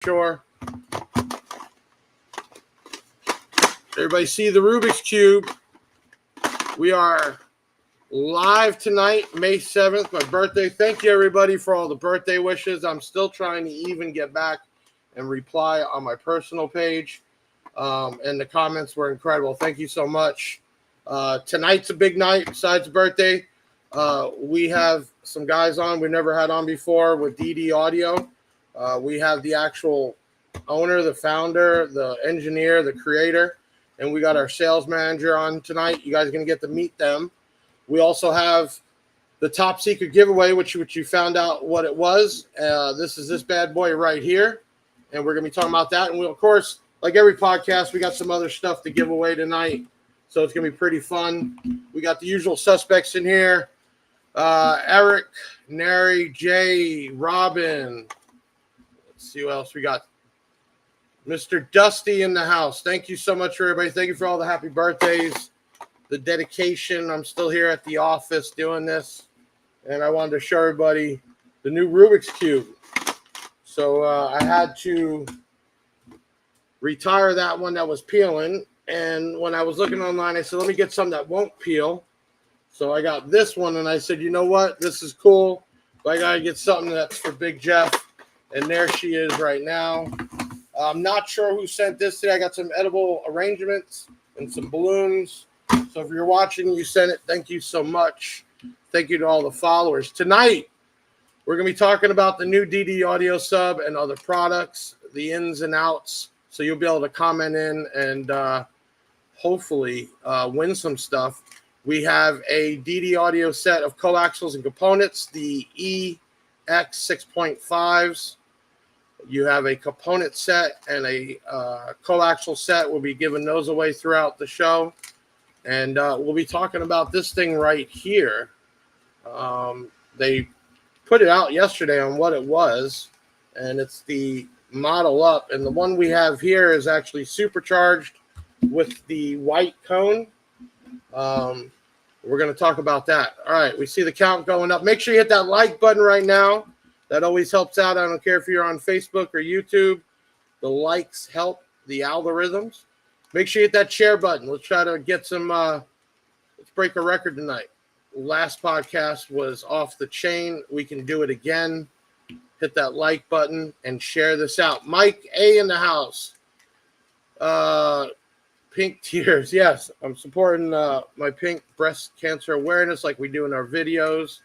Sure. Everybody see the Rubik's Cube. We are live tonight, May 7th, my birthday. Thank you, everybody, for all the birthday wishes. I'm still trying to even get back and reply on my personal page. And the comments were incredible. Thank you so much. Tonight's a big night besides birthday. We have some guys on we never had on before with DD Audio. We have the actual owner, the founder, the engineer, the creator, and we got our sales manager on tonight. You guys are going to get to meet them. We also have the top secret giveaway, which you found out what it was. This is this bad boy right here, and we're going to be talking about that. And we, of course, like every podcast, we got some other stuff to give away tonight, so it's going to be pretty fun. We got the usual suspects in here. Eric, Nary, Jay, Robin. Let's see what else we got. Mr. Dusty in the house. Thank you so much, everybody. Thank you for all the happy birthdays, the dedication. I'm still here at the office doing this, and I wanted to show everybody the new Rubik's Cube. So I had to retire that one that was peeling, and when I was looking online, I said, let me get some that won't peel. So I got this one, and I said, you know what? This is cool, but I got to get something that's for Big Jeff, and there she is right now. I'm not sure who sent this today. I got some edible arrangements and some balloons. So if you're watching, you sent it. Thank you so much. Thank you to all the followers. Tonight, we're going to be talking about the new DD Audio Sub and other products, the ins and outs. So you'll be able to comment in and hopefully win some stuff. We have a DD Audio set of coaxials and components, the EX 6.5s. You have a component set and a coaxial set. We'll be giving those away throughout the show. And we'll be talking about this thing right here. They put it out yesterday on what it was, and it's the Model Up. And the one we have here is actually supercharged with the white cone. We're going to talk about that. All right, we see the count going up. Make sure you hit that like button right now. That always helps out. I don't care if you're on Facebook or YouTube. The likes help the algorithms. Make sure you hit that share button. Let's try to get some, let's break a record tonight. Last podcast was off the chain. We can do it again. Hit that like button and share this out. Mike A in the house. Pink tears. Yes, I'm supporting my pink breast cancer awareness like we do in our videos.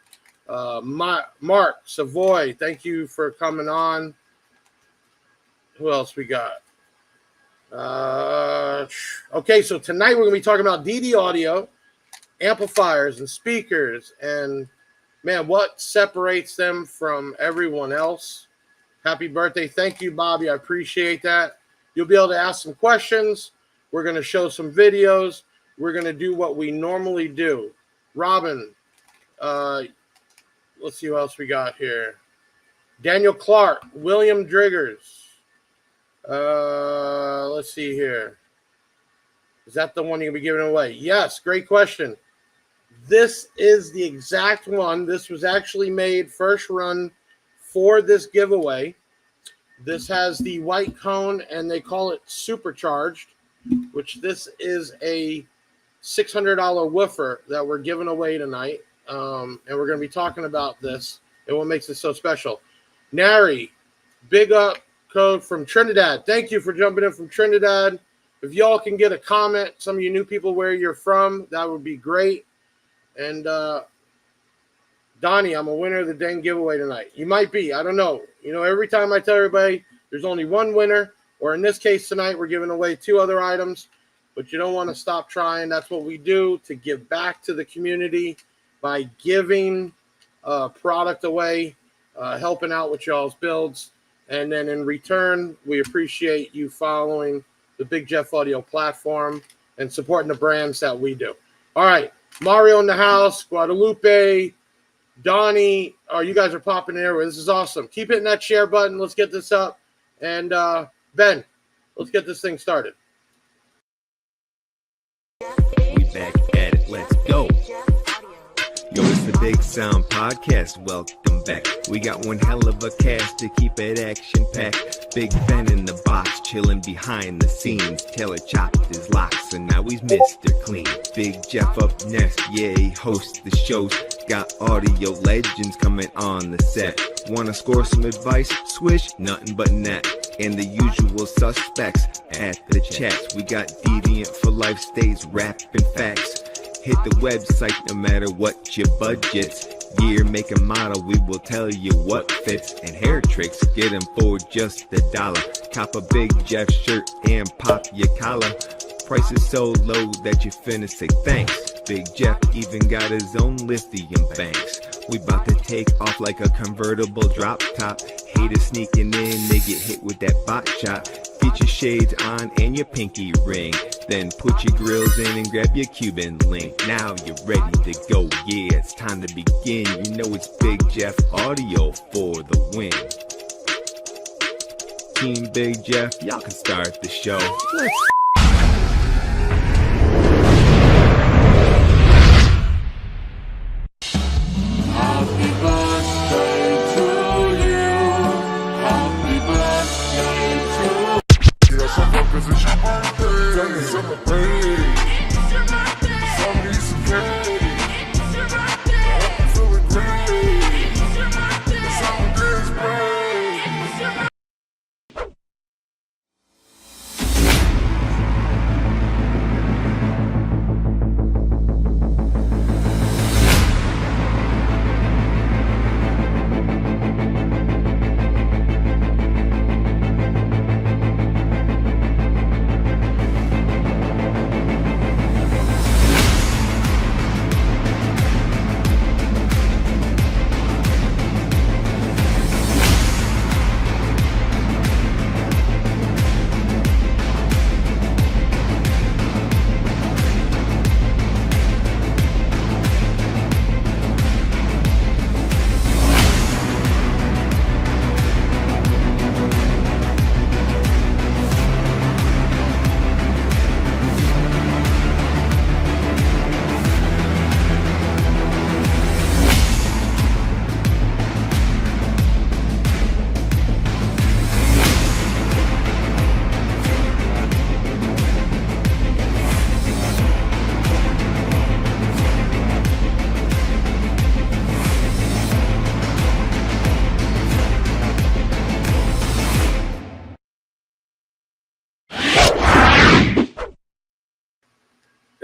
Mark Savoy, thank you for coming on. Who else we got? Okay, so tonight we're going to be talking about DD Audio, amplifiers and speakers, and man, what separates them from everyone else. Happy birthday. Thank you, Bobby. I appreciate that. You'll be able to ask some questions. We're going to show some videos. We're going to do what we normally do. Robin, let's see what else we got here. Daniel Clark, William Driggers. Let's see here. Is that the one you're going to be giving away? Yes, great question. This is the exact one. This was actually made first run for this giveaway. This has the white cone, and they call it supercharged, which this is a $600 woofer that we're giving away tonight. And we're going to be talking about this and what makes it so special. Nary, big up code from Trinidad. Thank you for jumping in from Trinidad. If y'all can get a comment, some of you new people where you're from, that would be great. And Donnie, I'm a winner of the dang giveaway tonight. You might be. I don't know. You know, every time I tell everybody there's only one winner, or in this case tonight, we're giving away 2 other items, but you don't want to stop trying. That's what we do to give back to the community by giving product away, helping out with y'all's builds. And then in return, we appreciate you following the Big Jeff Audio platform and supporting the brands that we do. All right, Mario in the house, Guadalupe, Donnie. Oh, you guys are popping in everywhere. This is awesome. Keep hitting that share button. Let's get this up. And Ben, let's get this thing started. We back at it. Let's go. Yo, it's the Big Sound Podcast. Welcome back. We got one hell of a cast to keep it action-packed. Big Ben in the box, chilling behind the scenes. Taylor chopped his locks, and now he's Mr. Clean. Big Jeff up next, yeah, he hosts the shows. Got audio legends coming on the set. Wanna score some advice? Swish, nothing but net. And the usual suspects at the chats. We got Deviant for life, stays rapping facts. Hit the website no matter what your budget's. Year, make, and model, we will tell you what fits. And hair tricks, get them for just $1. Cop a Big Jeff shirt and pop your collar. Price is so low that you finna say thanks. Big Jeff even got his own lithium banks. We bout to take off like a convertible drop top. Haters sneaking in, they get hit with that bot shot. Get your shades on and your pinky ring. Then put your grills in and grab your Cuban link. Now you're ready to go, yeah, it's time to begin. You know it's Big Jeff Audio for the win. Team Big Jeff, y'all can start the show. Let's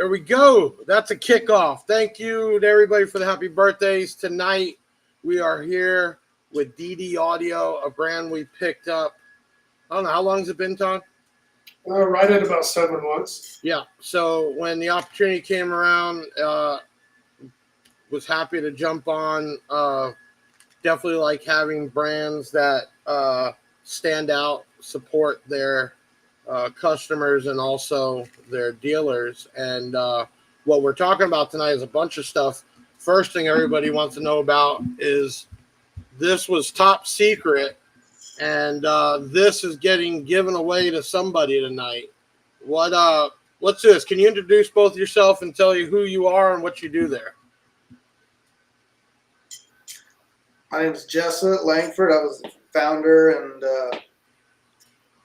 There we go. That's a kickoff. Thank you to everybody for the happy birthdays. Tonight, we are here with DD Audio, a brand we picked up. I don't know. How long has it been, Todd? Right at about 7 months. Yeah. So when the opportunity came around, was happy to jump on. Definitely like having brands that stand out, support their customers and also their dealers. And what we're talking about tonight is a bunch of stuff. First thing everybody wants to know about is this was top secret, and this is getting given away to somebody tonight. Let's do this. Can you introduce both yourself and tell you who you are and what you do there? My name is Jessa Langford. I was the founder and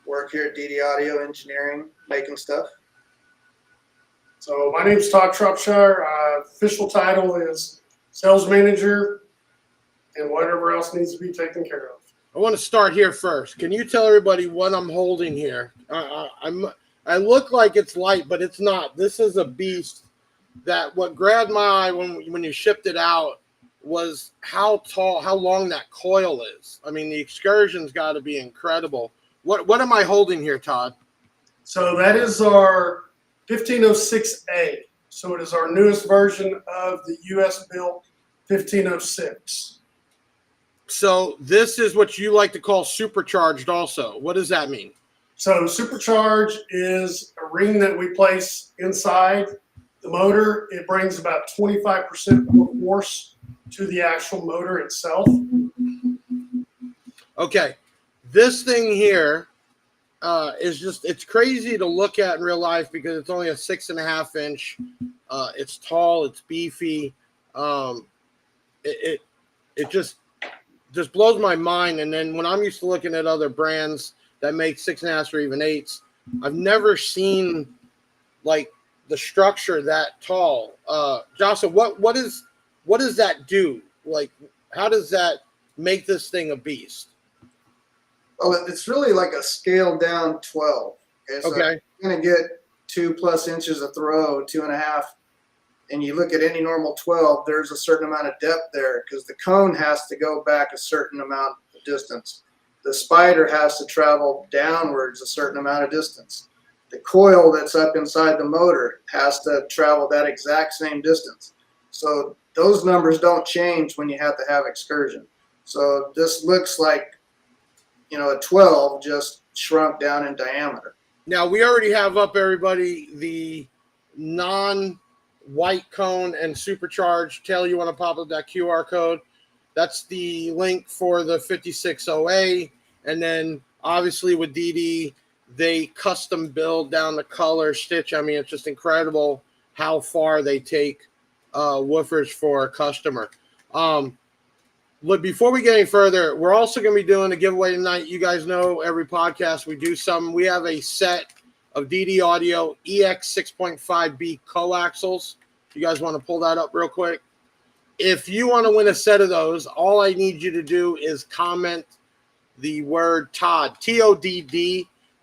work here at DD Audio Engineering, making stuff. So my name is Todd Shropshire. Official title is sales manager and whatever else needs to be taken care of. I want to start here first. Can you tell everybody what I'm holding here? I look like it's light, but it's not. This is a beast. That what grabbed my eye when you shipped it out was how long that coil is. I mean, the excursion's got to be incredible. What am I holding here, Todd? So that is our 1506A. So it is our newest version of the US built 1506. So this is what you like to call supercharged also. What does that mean? So supercharged is a ring that we place inside the motor. It brings about 25% more force to the actual motor itself. Okay. This thing here is just, it's crazy to look at in real life because it's only a 6.5 inch. It's tall, it's beefy. It just, just blows my mind. And then when I'm used to looking at other brands that make 6.5 or even 8s, I've never seen like the structure that tall. Jocelyn, what does that do? Like, how does that make this thing a beast? Well, it's really like a scaled down 12. Okay, so Okay. you're gonna get 2+ inches of throw, 2.5, and you look at any normal 12. There's a certain amount of depth there because the cone has to go back a certain amount of distance. The spider has to travel downwards a certain amount of distance. The coil that's up inside the motor has to travel that exact same distance. So those numbers don't change when you have to have excursion. So this looks like, a 12 just shrunk down in diameter. Now we already have up, everybody, the non-white cone and supercharged tail. You want to pop up that QR code? That's the link for the 56OA. And then obviously with DD, they custom build down the color stitch. I mean, it's just incredible how far they take woofers for a customer. Look, before we get any further, we're also going to be doing a giveaway tonight. You guys know every podcast we do something. We have a set of DD Audio EX 6.5B coaxials. You guys want to pull that up real quick? If you want to win a set of those, all I need you to do is comment the word Todd, Todd,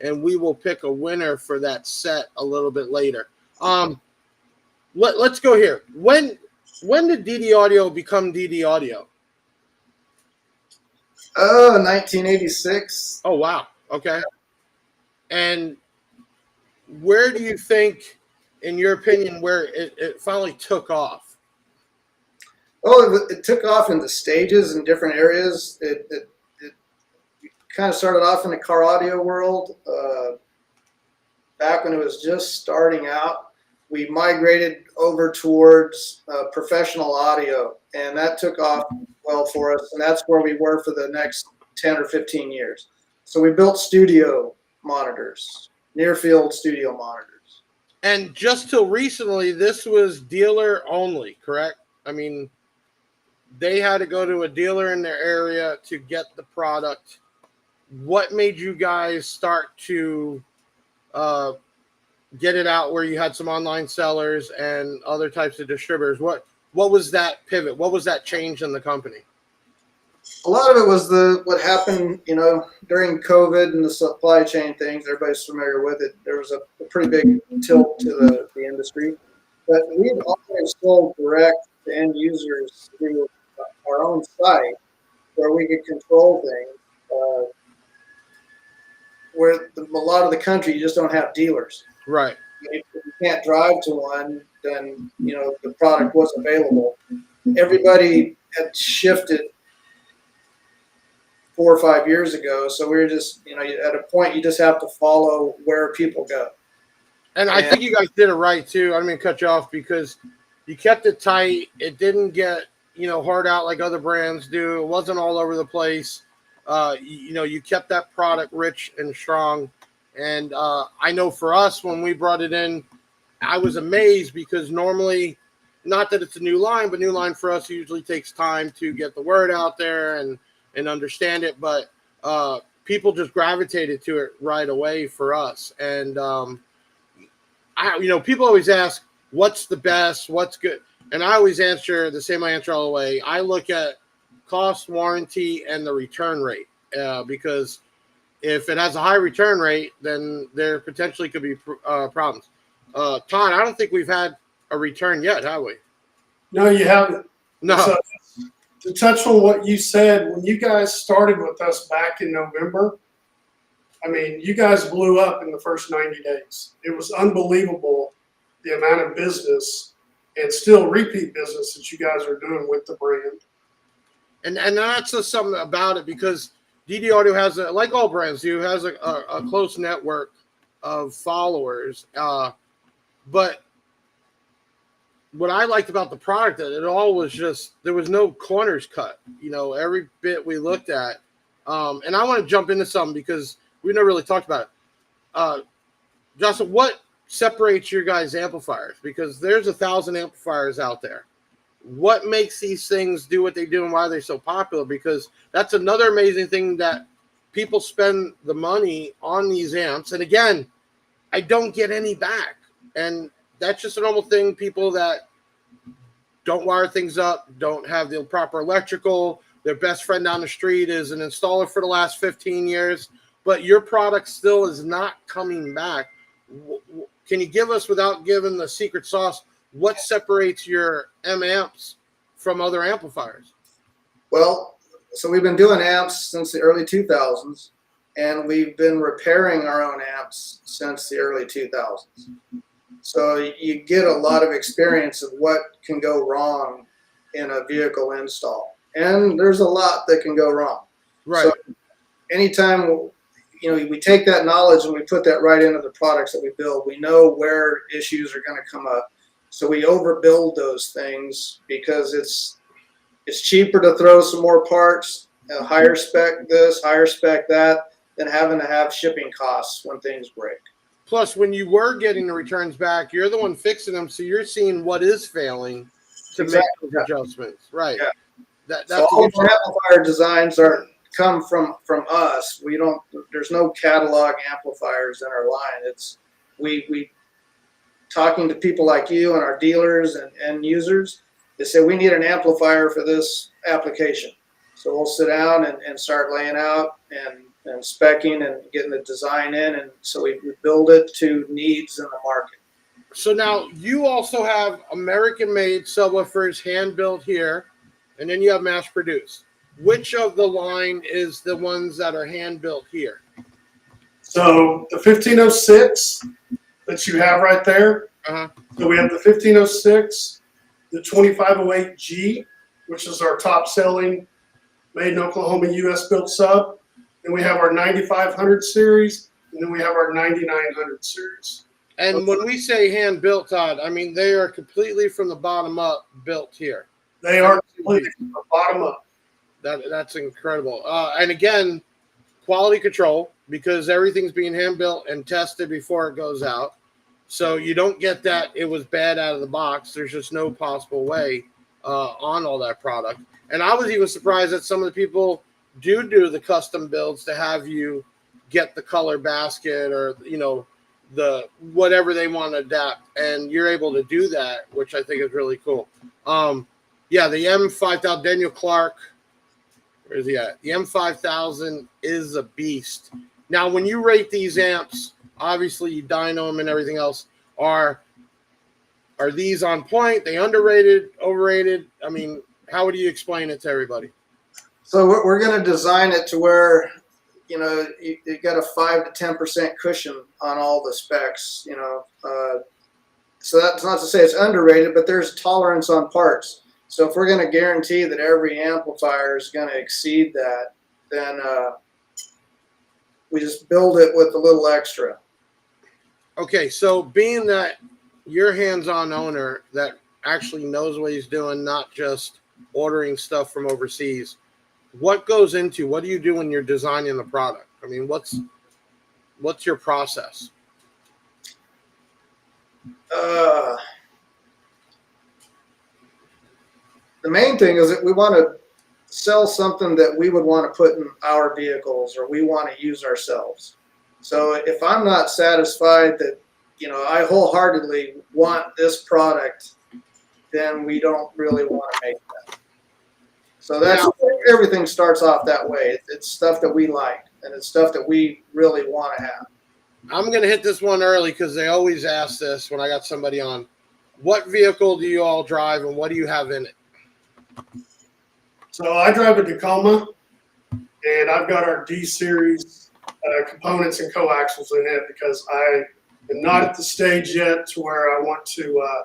and we will pick a winner for that set a little bit later. Let's go here. When did DD Audio become DD Audio? 1986. Oh, wow. Okay. And where do you think, in your opinion, where it finally took off? Oh, it took off in the stages in different areas. It kind of started off in the car audio world. Back when it was just starting out, we migrated over towards professional audio, and that took off well for us, and that's where we were for the next 10 or 15 years. So we built studio monitors, near field studio monitors. And just till recently, this was dealer only, correct? I mean, they had to go to a dealer in their area to get the product. What made you guys start to get it out where you had some online sellers and other types of distributors? What was that pivot? What was that change in the company? A lot of it was what happened, during COVID and the supply chain things. Everybody's familiar with it. There was a pretty big tilt to the industry. But we've always sold direct to end users through our own site where we could control things. Where a lot of the country, you just don't have dealers. Right. If you can't drive to one, then the product was available. Everybody had shifted 4 or 5 years ago, so we were just at a point you just have to follow where people go. And I think you guys did it right too. I didn't mean to cut you off because you kept it tight. It didn't get hard out like other brands do. It wasn't all over the place. You kept that product rich and strong. And I know for us, when we brought it in, I was amazed because normally, not that it's a new line, but new line for us usually takes time to get the word out there and understand it. But people just gravitated to it right away for us. And, people always ask, what's the best, what's good? And I always answer the same answer all the way. I look at cost, warranty, and the return rate because if it has a high return rate, then there potentially could be problems. Todd, I don't think we've had a return yet, have we? No, you haven't. No. So, to touch on what you said, when you guys started with us back in November, I mean, you guys blew up in the first 90 days. It was unbelievable the amount of business and still repeat business that you guys are doing with the brand. And that's just something about it because DD Audio has, like all brands do, has a close network of followers. But what I liked about the product, that it all was just, there was no corners cut. Every bit we looked at. And I want to jump into something because we never really talked about it. Justin, what separates your guys' amplifiers? Because there's 1,000 amplifiers out there. what makes these things do what they do and why they're so popular, because that's another amazing thing, that people spend the money on these amps. And again, I don't get any back. And that's just a normal thing. People that don't wire things up, don't have the proper electrical, their best friend down the street is an installer for the last 15 years, but your product still is not coming back. Can you give us, without giving the secret sauce, what separates your M amps from other amplifiers? Well, so we've been doing amps since the early 2000s, and we've been repairing our own amps since the early 2000s. So you get a lot of experience of what can go wrong in a vehicle install. And there's a lot that can go wrong. Right. So anytime, we take that knowledge and we put that right into the products that we build, we know where issues are going to come up. So we overbuild those things because it's cheaper to throw some more parts, higher spec this, higher spec that, than having to have shipping costs when things break. Plus, when you were getting the returns back, you're the one fixing them, so you're seeing what is failing to make those adjustments. Right. Yeah. That's so all of our amplifier designs come from us. We don't. There's no catalog amplifiers in our line. It's we talking to people like you and our dealers and end users. They say we need an amplifier for this application. So we'll sit down and start laying out and speccing and getting the design in, and so we build it to needs in the market. So now you also have American-made subwoofers, hand-built here, and then you have mass-produced. Which of the line is the ones that are hand-built here? So the 1506 that you have right there. Uh-huh. So we have the 1506, the 2508G, which is our top-selling made in Oklahoma U.S.-built sub. Then we have our 9500 series, and then we have our 9900 series. And when we say hand-built, Todd, I mean they are completely from the bottom up built here. They are completely from the bottom up. That's incredible. And again, quality control, because everything's being hand-built and tested before it goes out. So you don't get that it was bad out of the box. There's just no possible way on all that product. And I was even surprised that some of the people do the custom builds to have you get the color basket or the whatever they want to adapt, and you're able to do that, which I think is really cool. The M5000, Daniel Clark, where is he at? The M5000 is a beast. Now when you rate these amps, obviously you dyno them and everything else, are these on point? They underrated, overrated? I mean, how would you explain it to everybody? So we're going to design it to where, you got a 5 to 10% cushion on all the specs, So that's not to say it's underrated, but there's tolerance on parts. So if we're going to guarantee that every amplifier is going to exceed that, then we just build it with a little extra. Okay, so being that you're hands-on owner that actually knows what he's doing, not just ordering stuff from overseas, what goes into, what do you do when you're designing the product? I mean, what's your process? The main thing is that we want to sell something that we would want to put in our vehicles or we want to use ourselves. So if I'm not satisfied that, I wholeheartedly want this product, then we don't really want to make that. So that's everything starts off that way. It's stuff that we like, and it's stuff that we really want to have. I'm going to hit this one early because they always ask this when I got somebody on. What vehicle do you all drive, and what do you have in it? So I drive a Tacoma, and I've got our D-Series components and coaxials in it because I am not at the stage yet to where I want to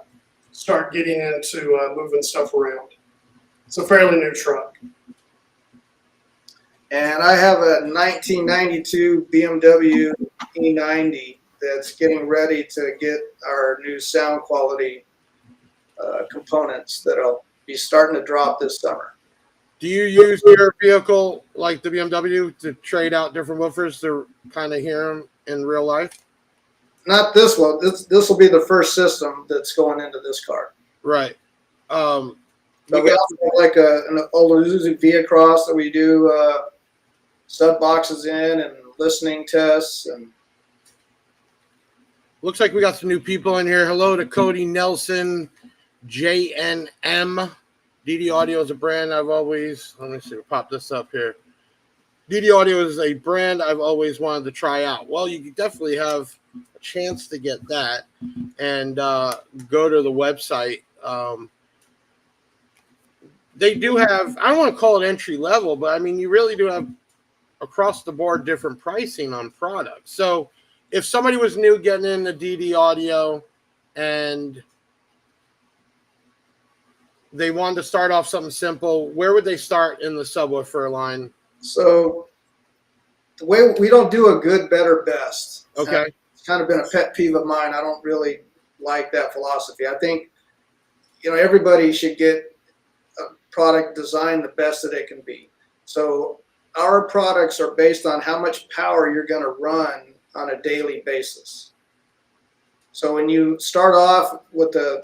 start getting into moving stuff around. It's a fairly new truck. And I have a 1992 BMW E90 that's getting ready to get our new sound quality components that I'll be starting to drop this summer. Do you use your vehicle like the BMW to trade out different woofers to kind of hear them in real life? Not this one. This will be the first system that's going into this car. Right. But we also have like an old Uzi V-Across that we do sub boxes in and listening tests. And looks like we got some new people in here. Hello to Cody Nelson, JNM. DD Audio is a brand I've always, let me see, we'll pop this up here. DD Audio is a brand I've always wanted to try out. Well, you definitely have a chance to get that and go to the website. They do have, I don't want to call it entry level, but I mean, you really do have across the board different pricing on products. So if somebody was new getting into DD Audio and they wanted to start off something simple, where would they start in the subwoofer line? so the way we don't do a good, better, best. Okay. It's kind of been a pet peeve of mine. I don't really like that philosophy. I think, everybody should get a product designed the best that it can be. So our products are based on how much power you're going to run on a daily basis. So when you start off with that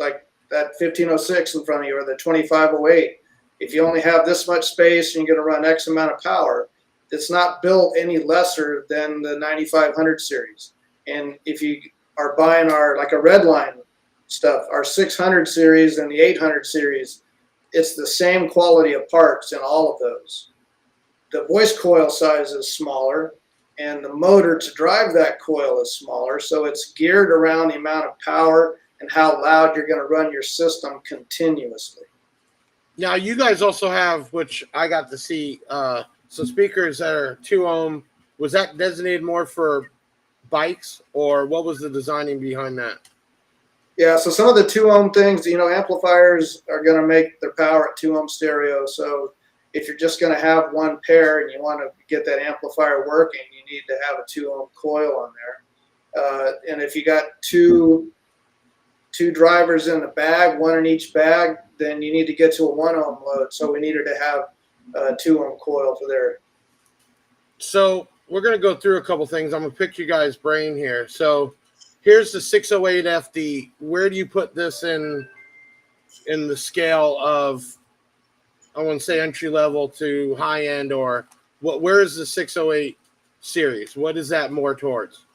1506 in front of you or the 2508, if you only have this much space and you're going to run X amount of power, it's not built any lesser than the 9500 series. And if you are buying our, like a red line stuff, our 600 series and the 800 series, it's the same quality of parts in all of those. The voice coil size is smaller and the motor to drive that coil is smaller. So it's geared around the amount of power and how loud you're going to run your system continuously. Now, you guys also have, which I got to see, some speakers that are 2 ohm. Was that designated more for bikes, or what was the designing behind that? Yeah, so some of the 2 ohm things, amplifiers are going to make their power at 2 ohm stereo. So if you're just going to have one pair and you want to get that amplifier working, you need to have a 2 ohm coil on there. And if you got two drivers in the bag, one in each bag, then you need to get to a 1 ohm load. So we needed to have a 2 ohm coil for there. So we're going to go through a couple things. I'm going to pick your guys' brain here. So here's the 608 FD. Where do you put this in the scale of, I want to say entry level to high end, or where is the 608 series? What is that more towards?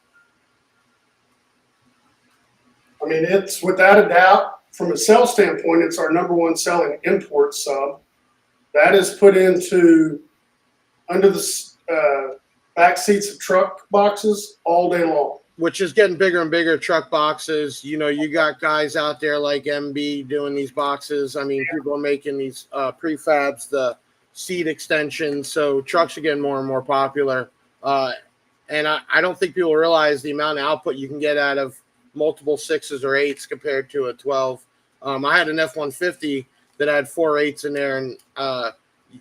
I mean, it's without a doubt, from a sales standpoint, it's our number one selling import sub. That is put into under the back seats of truck boxes all day long. Which is getting bigger and bigger, truck boxes. You got guys out there like MB doing these boxes. I mean, people are making these prefabs, the seat extensions. So trucks are getting more and more popular. And I don't think people realize the amount of output you can get out of multiple 6s or 8s compared to a 12. I had an F-150 that had 4 8s in there, and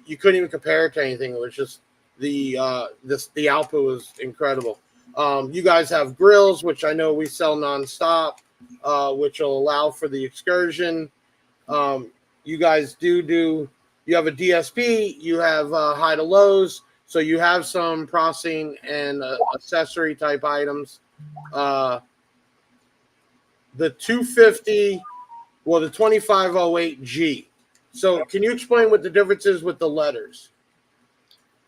you couldn't even compare it to anything. It was just the output was incredible. You guys have grills, which I know we sell nonstop, which will allow for the excursion. You guys you have a DSP, you have high to lows, so you have some processing and accessory type items. The 250, well, the 2508G. So can you explain what the difference is with the letters?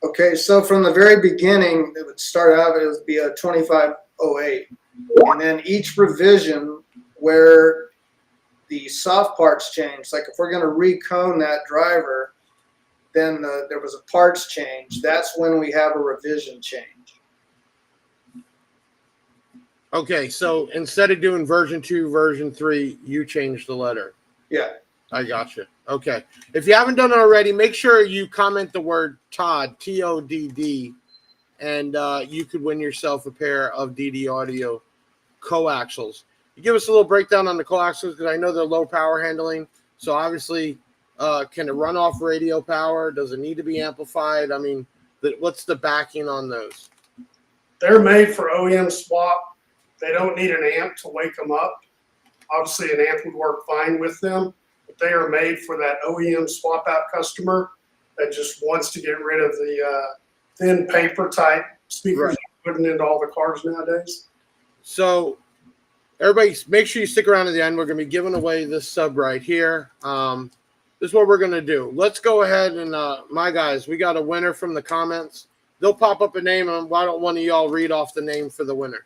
Okay, so from the very beginning, it would start out, it would be a 2508. And then each revision where the soft parts change, like if we're going to recone that driver, then there was a parts change. That's when we have a revision change. Okay, so instead of doing version 2, version 3, you changed the letter. Yeah. I gotcha. Okay. If you haven't done it already, make sure you comment the word Todd, Todd, and you could win yourself a pair of DD Audio coaxials. You give us a little breakdown on the coaxials because I know they're low power handling. So obviously, can it run off radio power? Does it need to be amplified? I mean, what's the backing on those? They're made for OEM swap. They don't need an amp to wake them up. Obviously, an amp would work fine with them. They are made for that OEM swap out customer that just wants to get rid of the thin paper type speakers you're putting into all the cars nowadays. So everybody, make sure you stick around to the end. We're going to be giving away this sub right here. this is what we're going to do. Let's go ahead and, my guys, we got a winner from the comments. They'll pop up a name, and why don't one of y'all read off the name for the winner?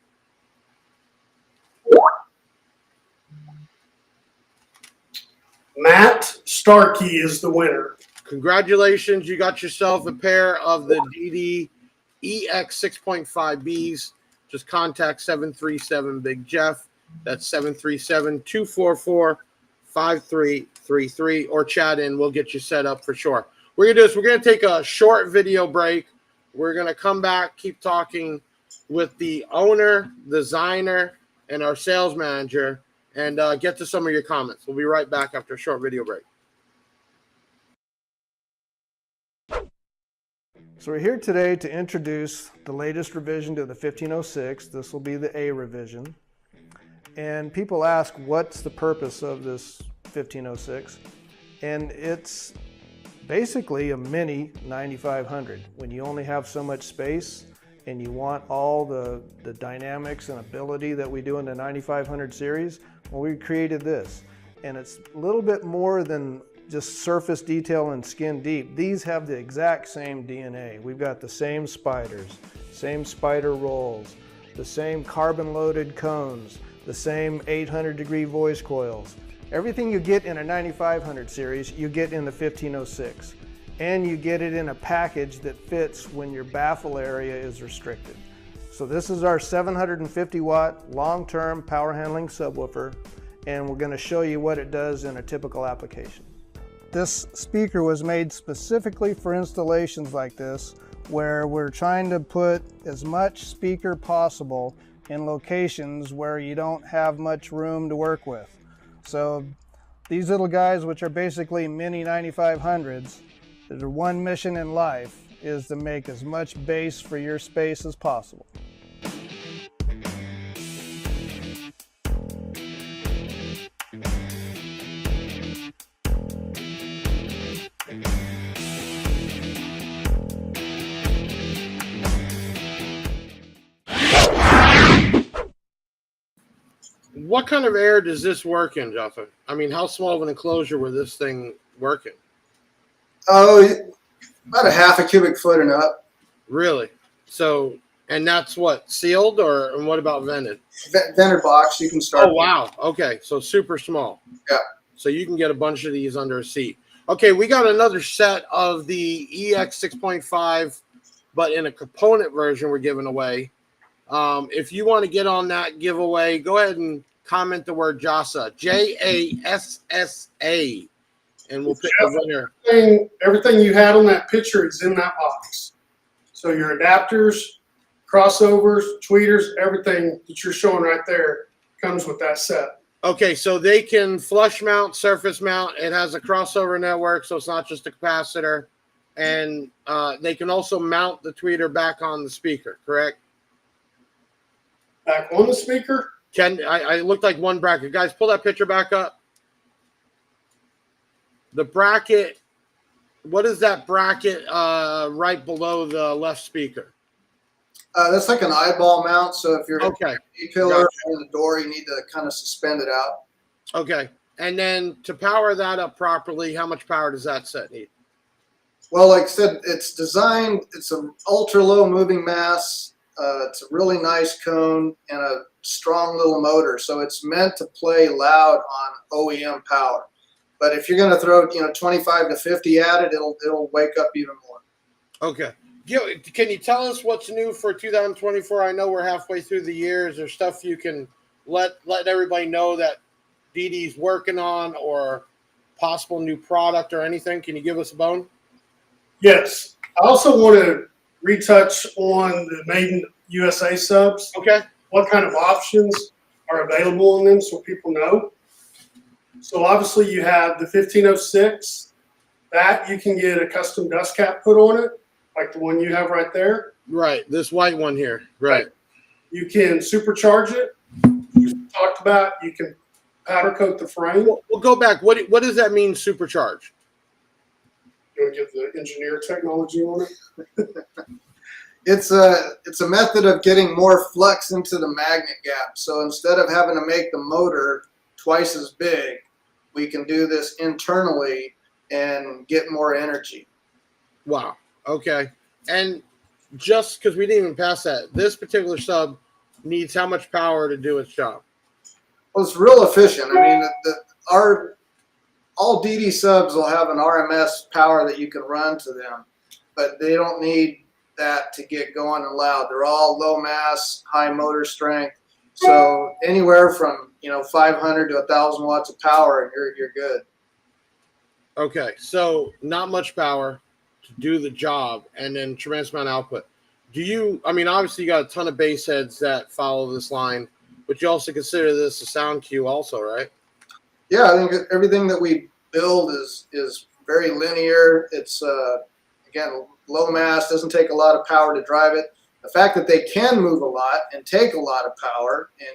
Matt Starkey is the winner. Congratulations. You got yourself a pair of the DD EX 6.5Bs. Just contact 737 Big Jeff. That's 737-244-5333, or chat in. We'll get you set up for sure. We're going to do this. We're going to take a short video break. We're going to come back, keep talking with the owner, designer, and our sales manager, and get to some of your comments. We'll be right back after a short video break. So we're here today to introduce the latest revision to the 1506. This will be the A revision. And people ask, what's the purpose of this 1506? And it's basically a mini 9500. When you only have so much space and you want all the dynamics and ability that we do in the 9500 series, well, we created this. And it's a little bit more than just surface detail and skin deep. These have the exact same DNA. We've got the same spiders, same spider rolls, the same carbon loaded cones, the same 800-degree voice coils. Everything you get in a 9500 series, you get in the 1506. And you get it in a package that fits when your baffle area is restricted. So this is our 750 watt long-term power handling subwoofer, and we're going to show you what it does in a typical application. This speaker was made specifically for installations like this, where we're trying to put as much speaker possible in locations where you don't have much room to work with. So these little guys, which are basically mini 9500s, their one mission in life is to make as much bass for your space as possible. What kind of air does this work in, Justin? I mean, how small of an enclosure will this thing work in? Oh, about a half a cubic foot and up. Really? So, and that's what, sealed, or and what about vented? Vented box, you can start. Oh, wow. Okay, so super small. Yeah. So you can get a bunch of these under a seat. Okay, we got another set of the EX 6.5, but in a component version we're giving away. If you want to get on that giveaway, go ahead and comment the word JASSA, Jassa, and we'll pick the winner. Everything you had on that picture is in that box. So your adapters, crossovers, tweeters, everything that you're showing right there comes with that set. Okay, so they can flush mount, surface mount. It has a crossover network, so it's not just a capacitor. And they can also mount the tweeter back on the speaker, correct? Back on the speaker? I looked like one bracket. Guys, pull that picture back up. The bracket, what is that bracket right below the left speaker? That's like an eyeball mount. So if you're okay, a pillar in the door, you need to kind of suspend it out. Okay. And then to power that up properly, how much power does that set need? Well, like I said, it's designed, it's an ultra low moving mass. It's a really nice cone and a strong little motor. So it's meant to play loud on OEM power. But if you're going to throw, 25 to 50 at it, it'll wake up even more. Okay. Can you tell us what's new for 2024? I know we're halfway through the year. Is there stuff you can let everybody know that DD's working on, or possible new product or anything? Can you give us a bone? Yes. I also want to retouch on the Made in USA subs. Okay. What kind of options are available in them so people know? So obviously you have the 1506. That you can get a custom dust cap put on it, like the one you have right there. Right. This white one here. Right. You can supercharge it. You talked about you can powder coat the frame. We'll go back. What does that mean, supercharge? You want to give the engineer technology on it? It's a method of getting more flux into the magnet gap. So instead of having to make the motor twice as big, we can do this internally and get more energy. Wow. Okay. And just because we didn't even pass that, this particular sub needs how much power to do its job? Well, it's real efficient. I mean, our all DD subs will have an RMS power that you can run to them, but they don't need that to get going and loud. They're all low mass, high motor strength. So anywhere from 500 to 1,000 watts of power, you're good. Okay, so not much power to do the job, and then tremendous amount of output. Obviously you got a ton of bass heads that follow this line, but you also consider this a sound cue also, right? Yeah, I think everything that we build is very linear. It's again, low mass, doesn't take a lot of power to drive it. The fact that they can move a lot and take a lot of power and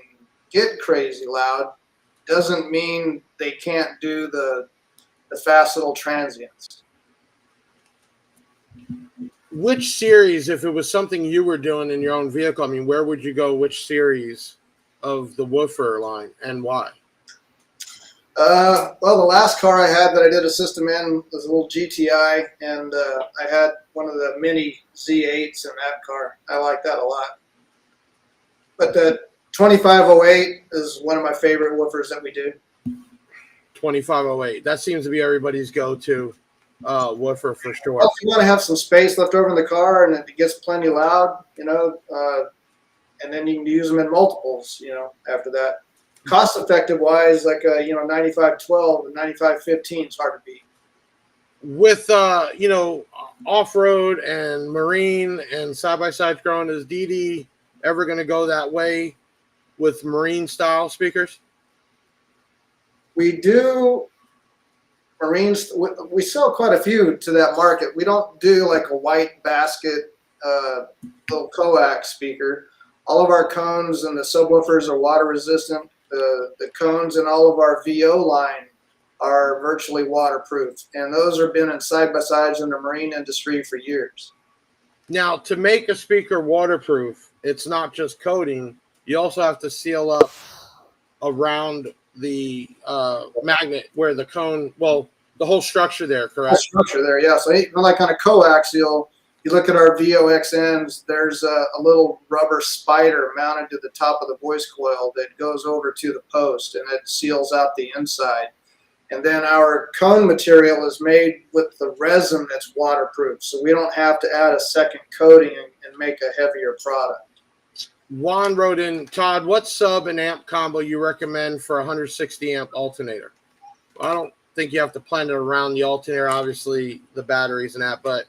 get crazy loud doesn't mean they can't do the fast little transients. Which series, if it was something you were doing in your own vehicle, where would you go? Which series of the woofer line and why? Well, the last car I had that I did a system in was a little GTI, and I had one of the mini Z8s in that car. I like that a lot. But the 2508 is one of my favorite woofers that we do. 2508. That seems to be everybody's go-to woofer for sure. Well, if you want to have some space left over in the car and it gets plenty loud, and then you can use them in multiples, after that. Cost-effective wise, like 9512 and 9515 is hard to beat. With off-road and marine and side-by-side growing, is DD ever going to go that way with marine-style speakers? We do marines. We sell quite a few to that market. We don't do like a white basket little coax speaker. All of our cones and the subwoofers are water resistant. The cones in all of our VO line are virtually waterproof, and those have been in side-by-sides in the marine industry for years. Now, to make a speaker waterproof, it's not just coating. You also have to seal up around the magnet where the cone, the whole structure there, correct? The structure there, yeah. So even like on a coaxial, you look at our VOXMs, there's a little rubber spider mounted to the top of the voice coil that goes over to the post, and it seals out the inside. And then our cone material is made with the resin that's waterproof, so we don't have to add a second coating and make a heavier product. Juan wrote in, Todd, what sub and amp combo you recommend for a 160 amp alternator? I don't think you have to plan it around the alternator, obviously the batteries and that, but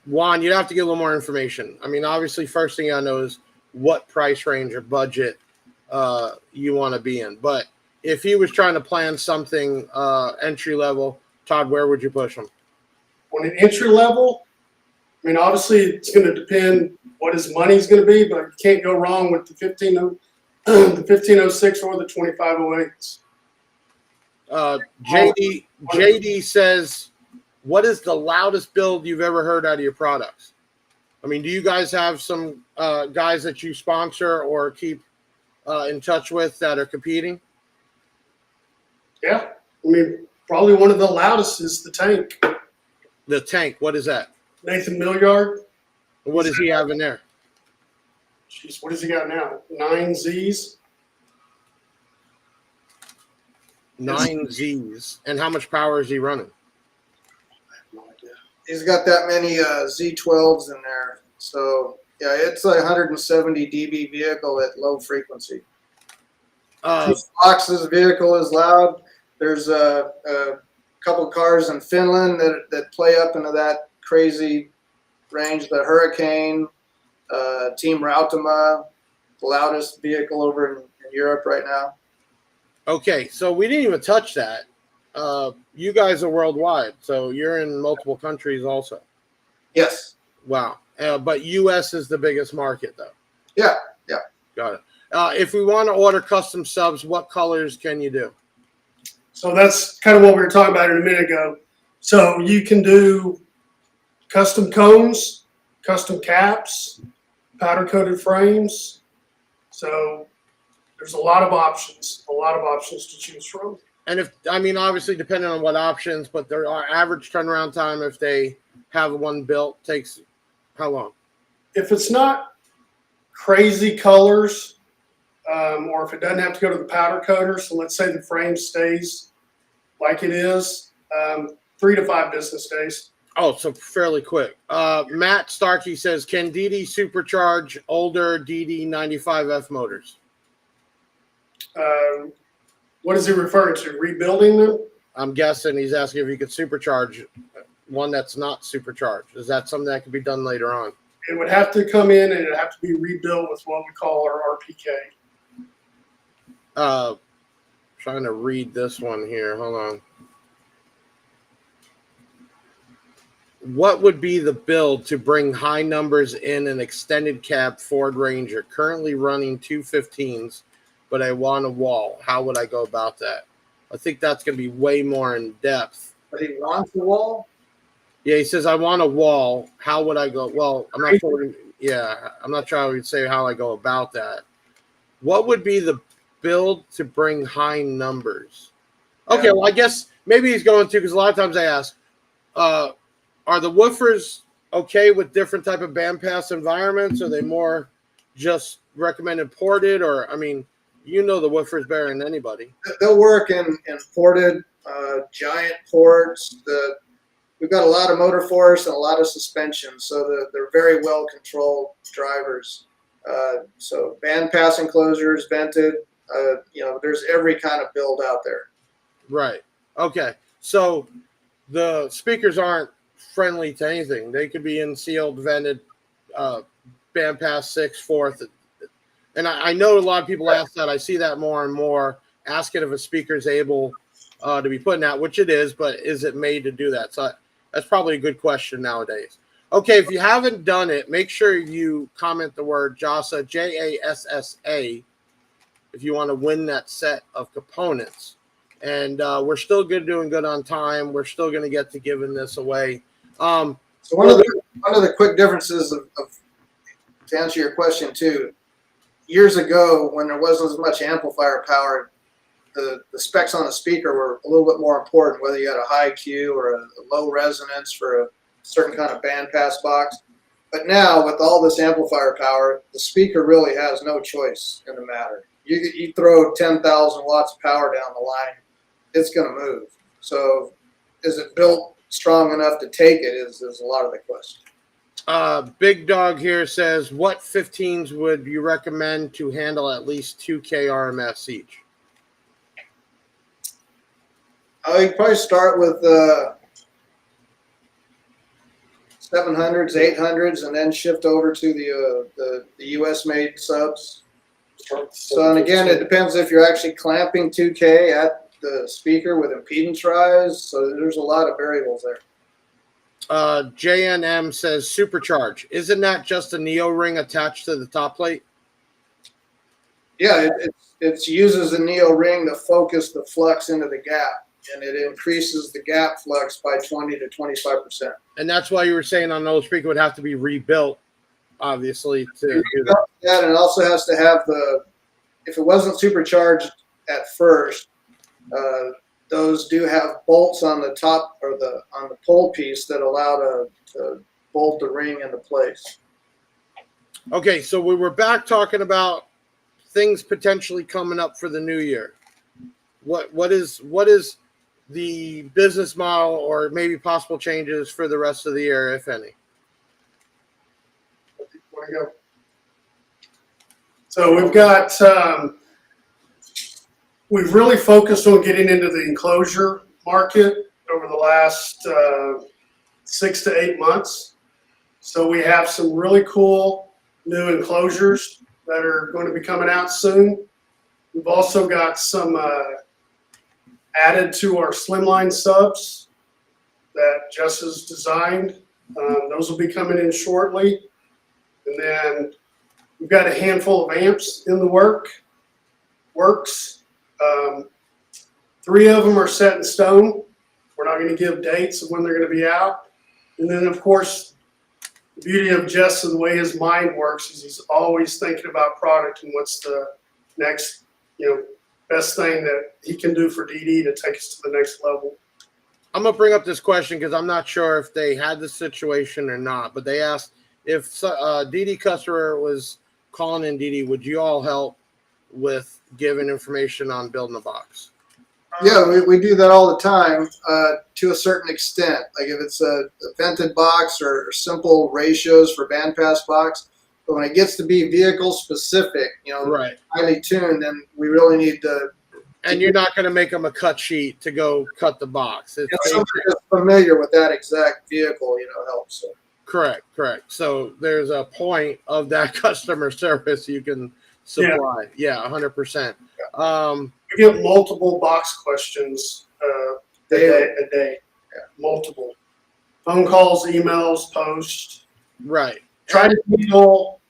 Juan, you'd have to get a little more information. Obviously, first thing I know is what price range or budget you want to be in. But if he was trying to plan something entry level, Todd, where would you push him? On an entry level, obviously it's going to depend what his money's going to be, but you can't go wrong with the 1506 or the 2508s. JD says, what is the loudest build you've ever heard out of your products? Do you guys have some guys that you sponsor or keep in touch with that are competing? Yeah. Probably one of the loudest is the Tank. The Tank, what is that? Nathan Milliard. What does he have in there? Jeez, what does he got now? 9 Zs? 9 Zs. And how much power is he running? I have no idea. He's got that many Z12s in there. So, yeah, it's a 170 dB vehicle at low frequency. Fox's vehicle is loud. There's a couple cars in Finland that play up into that crazy range. The Hurricane, Team Rautama, the loudest vehicle over in Europe right now. Okay, so we didn't even touch that. You guys are worldwide, so you're in multiple countries also. Yes. Wow. But U.S. is the biggest market, though. Yeah. Got it. If we want to order custom subs, what colors can you do? So that's kind of what we were talking about a minute ago. So you can do custom cones, custom caps, powder-coated frames. So there's a lot of options to choose from. And if, I mean, obviously depending on what options, but there are average turnaround time if they have one built takes how long? If it's not crazy colors, or if it doesn't have to go to the powder coater, so let's say the frame stays like it is, 3 to 5 business days. Oh, so fairly quick. Matt Starkey says, can DD supercharge older DD95F motors? What is he referring to? Rebuilding them? I'm guessing he's asking if you could supercharge one that's not supercharged. Is that something that could be done later on? It would have to come in and it would have to be rebuilt with what we call our RPK. Trying to read this one here. Hold on. What would be the build to bring high numbers in an extended cab Ford Ranger? Currently running 215s, but I want a wall. How would I go about that? I think that's going to be way more in depth. But he wants the wall? Yeah, he says, I want a wall. How would I go? Well, I'm not sure. Yeah, I'm not sure I would say how I go about that. What would be the build to bring high numbers? Okay, Yeah. well, I guess maybe he's going to, because a lot of times I ask, are the woofers okay with different type of bandpass environments? Are they more just recommended ported? Or, I mean, you know the woofers better than anybody. They'll work in ported giant ports. We've got a lot of motor force and a lot of suspension, so they're very well controlled drivers. So bandpass enclosures, vented, there's every kind of build out there. Right. Okay. So the speakers aren't friendly to anything. They could be in sealed, vented, bandpass 6/4. And I know a lot of people ask that. I see that more and more, asking if a speaker is able to be put out, which it is, but is it made to do that? So that's probably a good question nowadays. Okay, if you haven't done it, make sure you comment the word JASSA, JASSA, if you want to win that set of components. And we're still doing good on time. We're still going to get to giving this away. So one of the quick differences of to answer your question too, years ago when there wasn't as much amplifier power, the specs on a speaker were a little bit more important, whether you had a high Q or a low resonance for a certain kind of bandpass box. But now with all this amplifier power, the speaker really has no choice in the matter. You throw 10,000 watts of power down the line, it's going to move. So is it built strong enough to take it is a lot of the question. Big Dog here says, what 15s would you recommend to handle at least 2K RMS each? You'd probably start with 700s, 800s, and then shift over to the US made subs. So, and again, it depends if you're actually clamping 2K at the speaker with impedance rise. So there's a lot of variables there. JNM says supercharge. Isn't that just a Neo ring attached to the top plate? Yeah, it uses the Neo ring to focus the flux into the gap, and it increases the gap flux by 20 to 25%. And that's why you were saying on those speaker would have to be rebuilt, obviously, to do that. Yeah, and it also has to have if it wasn't supercharged at first, those do have bolts on the top or on the pole piece that allow to bolt the ring into place. Okay, so we were back talking about things potentially coming up for the new year. What is the business model or maybe possible changes for the rest of the year, if any? So we've got, we've really focused on getting into the enclosure market over the last 6 to 8 months. So we have some really cool new enclosures that are going to be coming out soon. We've also got some added to our slimline subs that Jess has designed. Those will be coming in shortly. And then we've got a handful of amps in the works. 3 of them are set in stone. We're not going to give dates of when they're going to be out. And then, of course, the beauty of Jess and the way his mind works is he's always thinking about product and what's the next, best thing that he can do for DD to take us to the next level. I'm gonna bring up this question because I'm not sure if they had the situation or not, but they asked if DD customer was calling in DD, would you all help with giving information on building a box? Yeah, we do that all the time to a certain extent. Like if it's a vented box or simple ratios for bandpass box, but when it gets to be vehicle specific, Right. highly tuned, then we really need to. And you're not going to make them a cut sheet to go cut the box. It's Somebody that's familiar with that exact vehicle, helps. So. correct. So there's a point of that customer service you can supply. Yeah, 100%. We get multiple box questions a day. Yeah. Multiple phone calls, emails, posts. Right. Try to handle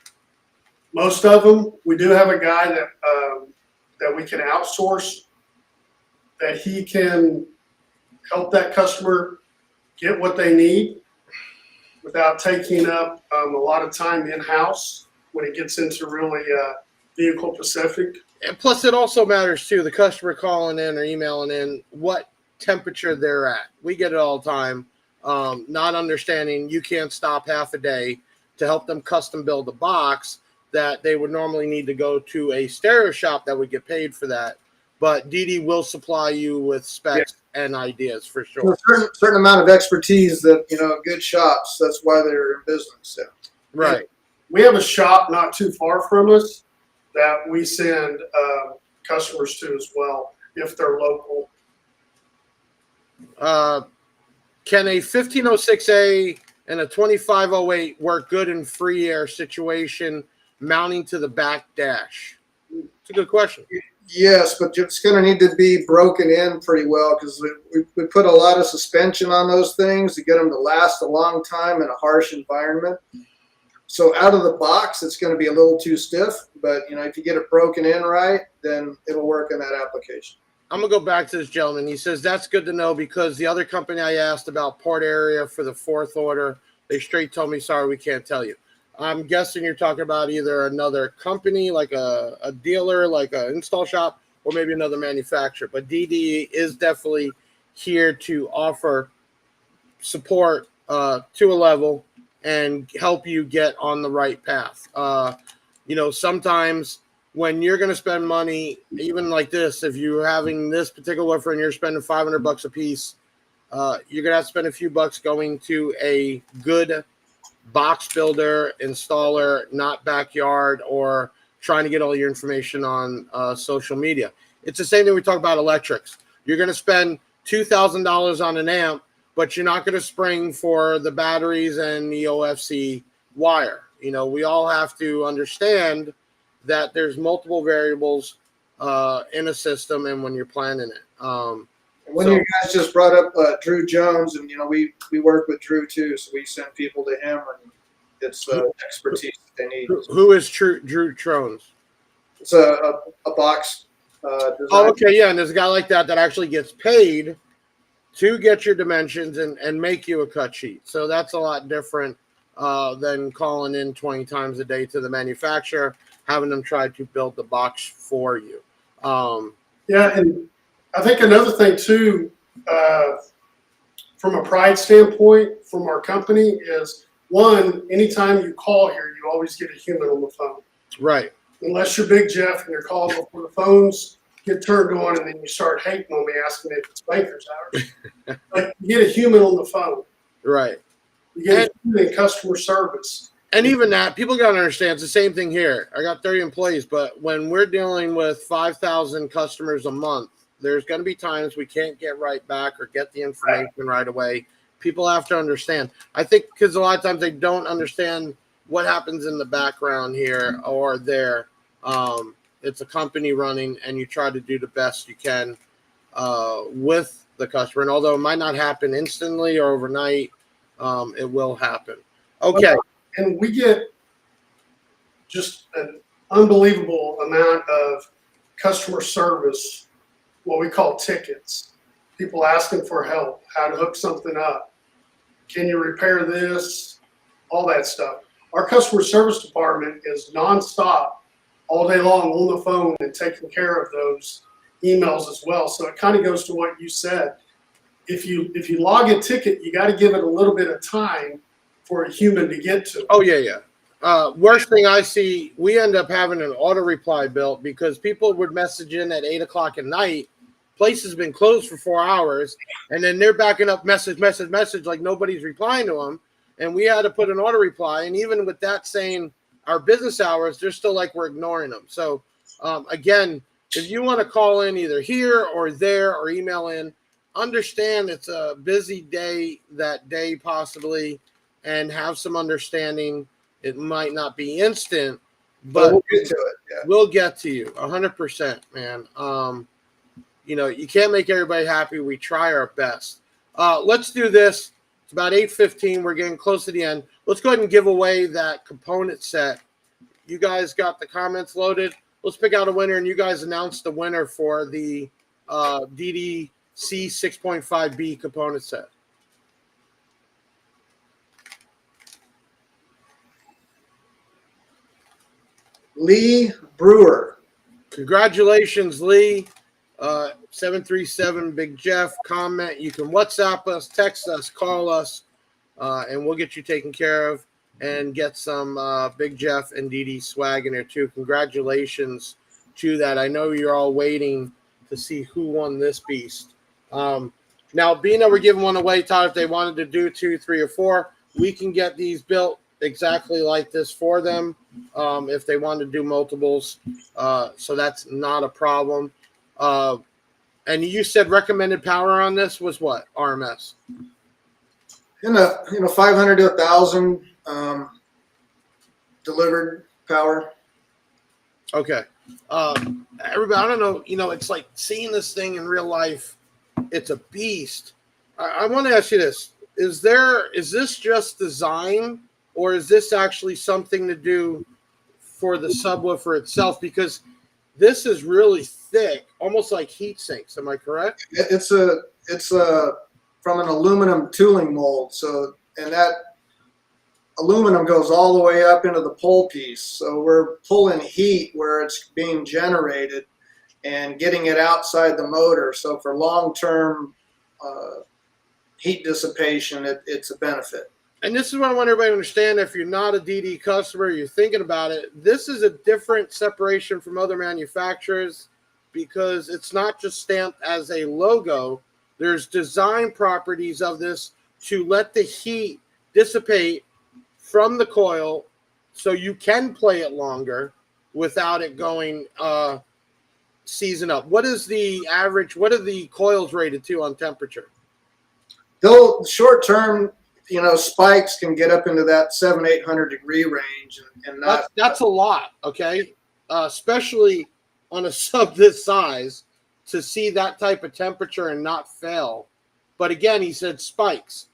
most of them. We do have a guy that we can outsource, that he can help that customer get what they need without taking up a lot of time in-house when it gets into really vehicle specific. And plus, it also matters too, the customer calling in or emailing in, what temperature they're at. We get it all the time. Not understanding you can't stop half a day to help them custom build a box that they would normally need to go to a stereo shop that would get paid for that. But DD will supply you with specs and ideas for sure. A certain amount of expertise that, good shops, that's why they're in business. So. Right. We have a shop not too far from us that we send customers to as well if they're local. Can a 1506A and a 2508 work good in free air situation mounting to the back dash? It's a good question. Yes, but it's going to need to be broken in pretty well because we put a lot of suspension on those things to get them to last a long time in a harsh environment. So out of the box, it's going to be a little too stiff, but if you get it broken in right, then it'll work in that application. I'm going to go back to this gentleman. He says, that's good to know because the other company I asked about port area for the fourth order, they straight told me, sorry, we can't tell you. I'm guessing you're talking about either another company, like a dealer, like an install shop, or maybe another manufacturer. But DD is definitely here to offer support to a level and help you get on the right path. Sometimes when you're going to spend money, even like this, if you're having this particular woofer and you're spending $500 a piece, you're going to have to spend a few bucks going to a good box builder, installer, not backyard, or trying to get all your information on social media. It's the same thing we talk about electrics. You're going to spend $2,000 on an amp, but you're not going to spring for the batteries and the OFC wire. We all have to understand that there's multiple variables in a system and when you're planning it. You guys just brought up Drew Jones, and we work with Drew too, so we send people to him, and it's expertise that they need. Who is Drew Jones? It's a box design. Oh, okay, yeah, and there's a guy like that actually gets paid to get your dimensions and make you a cut sheet. So that's a lot different than calling in 20 times a day to the manufacturer, having them try to build the box for you. And I think another thing too, from a pride standpoint, from our company is, one, anytime you call here, you always get a human on the phone. Right. Unless you're Big Jeff and you're calling before the phones get turned on and then you start hating on me asking if it's banker's hours. Like, you get a human on the phone. Right. You get a human customer service. And even that, people got to understand, it's the same thing here. I got 30 employees, but when we're dealing with 5,000 customers a month, there's going to be times we can't get right back or get the information right away. People have to understand. I think because a lot of times they don't understand what happens in the background here or there. It's a company running, and you try to do the best you can with the customer. And although it might not happen instantly or overnight, it will happen. Okay. And we get just an unbelievable amount of customer service, what we call tickets. People asking for help, how to hook something up. Can you repair this? All that stuff. Our customer service department is nonstop all day long on the phone and taking care of those emails as well. So it kind of goes to what you said. If you log a ticket, you got to give it a little bit of time for a human to get to it. Oh, yeah. Worst thing I see, we end up having an auto reply built because people would message in at 8 o'clock at night. Place has been closed for 4 hours, and then they're backing up message like nobody's replying to them. And we had to put an auto reply. And even with that saying our business hours, they're still like we're ignoring them. So, again, if you want to call in either here or there or email in, understand it's a busy day that day possibly, and have some understanding. It might not be instant, but we'll get to it. Yeah. we'll get to you 100%, man. You can't make everybody happy. We try our best. Let's do this. It's about 8:15. We're getting close to the end. Let's go ahead and give away that component set. You guys got the comments loaded. Let's pick out a winner, and you guys announce the winner for the DDC 6.5B component set. Lee Brewer. Congratulations, Lee. 737 Big Jeff. Comment. You can WhatsApp us, text us, call us, and we'll get you taken care of and get some Big Jeff and DD swag in there too. Congratulations to that. I know you're all waiting to see who won this beast. Now, being that we're giving one away, Todd, if they wanted to do 2, 3, or 4, we can get these built exactly like this for them if they want to do multiples. So that's not a problem. And you said recommended power on this was what? RMS? In a 500 to 1,000 delivered power. Okay. Everybody, I don't know. It's like seeing this thing in real life. It's a beast. I want to ask you this. Is this just design, or is this actually something to do for the subwoofer itself? Because this is really thick, almost like heat sinks. Am I correct? It's from an aluminum tooling mold. So, and that aluminum goes all the way up into the pole piece. So we're pulling heat where it's being generated and getting it outside the motor. So for long-term heat dissipation, it's a benefit. And this is what I want everybody to understand. If you're not a DD customer, you're thinking about it, this is a different separation from other manufacturers because it's not just stamped as a logo. There's design properties of this to let the heat dissipate from the coil so you can play it longer without it going season up. What is the average? What are the coils rated to on temperature? Though short term, spikes can get up into that 700-800 degree range, and not. That's a lot, okay? Especially on a sub this size, to see that type of temperature and not fail. But again, he said spikes.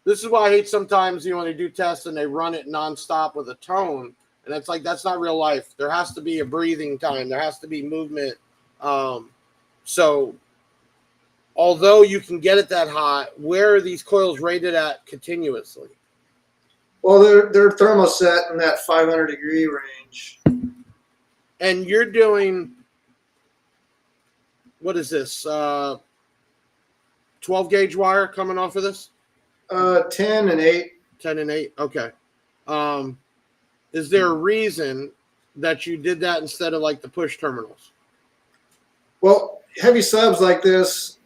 This is why I hate sometimes when they do tests and they run it nonstop with a tone, and it's like that's not real life. There has to be a breathing time. There has to be movement. So. Although you can get it that hot, where are these coils rated at continuously? Well, they're thermoset in that 500 degree range. And you're doing, what is this? 12 gauge wire coming off of this? 10 and 8. 10 and 8. Okay. Is there a reason that you did that instead of like the push terminals? Well, heavy subs like this,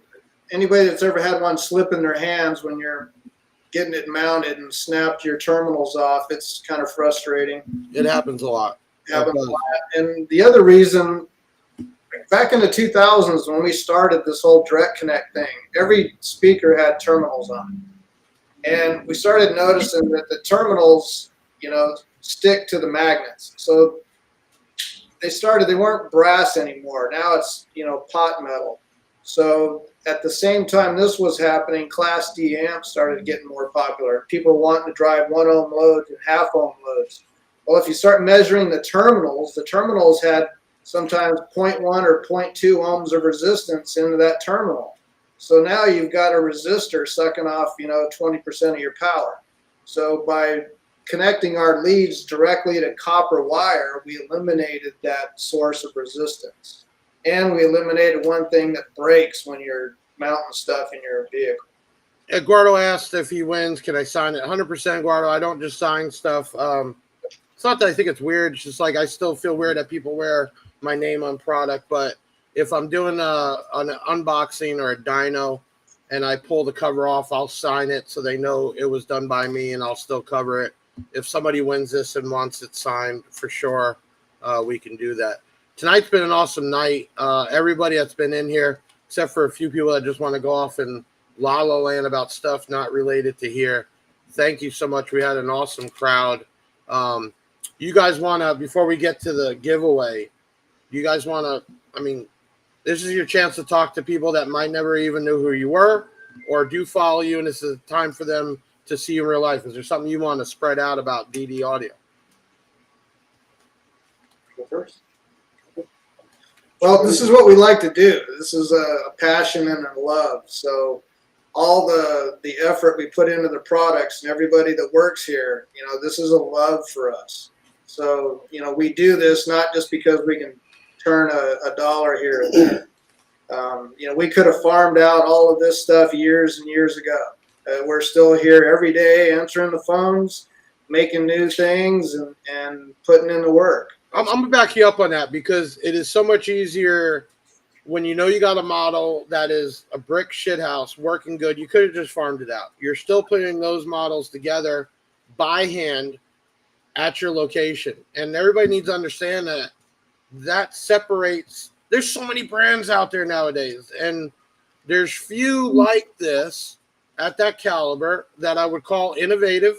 anybody that's ever had one slip in their hands when you're getting it mounted and snapped your terminals off, it's kind of frustrating. It happens a lot. And the other reason, back in the 2000s when we started this whole direct connect thing, every speaker had terminals on it. And we started noticing that the terminals, stick to the magnets. So they weren't brass anymore. Now it's, pot metal. So at the same time this was happening, Class D amps started getting more popular. People wanting to drive 1 ohm loads and half ohm loads. Well, if you start measuring the terminals had sometimes 0.1 or 0.2 ohms of resistance into that terminal. So now you've got a resistor sucking off, 20% of your power. So by connecting our leads directly to copper wire, we eliminated that source of resistance. and we eliminated one thing that breaks when you're mounting stuff in your vehicle. Eduardo asked if he wins, can I sign it? 100%, Eduardo. I don't just sign stuff. It's not that I think it's weird. It's just like I still feel weird that people wear my name on product. But if I'm doing an unboxing or a dyno and I pull the cover off, I'll sign it so they know it was done by me, and I'll still cover it. If somebody wins this and wants it signed, for sure, we can do that. Tonight's been an awesome night. Everybody that's been in here, except for a few people that just want to go off and la la land about stuff not related to here. Thank you so much. We had an awesome crowd. You guys want to, before we get to the giveaway, you guys want to, I mean, this is your chance to talk to people that might never even know who you were or do follow you, and this is a time for them to see you in real life. Is there something you want to spread out about DD Audio? Go first. Well, this is what we like to do. This is a passion and a love. So all the effort we put into the products and everybody that works here, you know, this is a love for us. So, you know, we do this not just because we can turn a dollar here and there. You know, we could have farmed out all of this stuff years and years ago. We're still here every day answering the phones, making new things, and putting in the work. I'm going to back you up on that, because it is so much easier when you know you got a model that is a brick shithouse working good. You could have just farmed it out. You're still putting those models together by hand at your location. And everybody needs to understand that separates. There's so many brands out there nowadays, and there's few like this at that caliber that I would call innovative,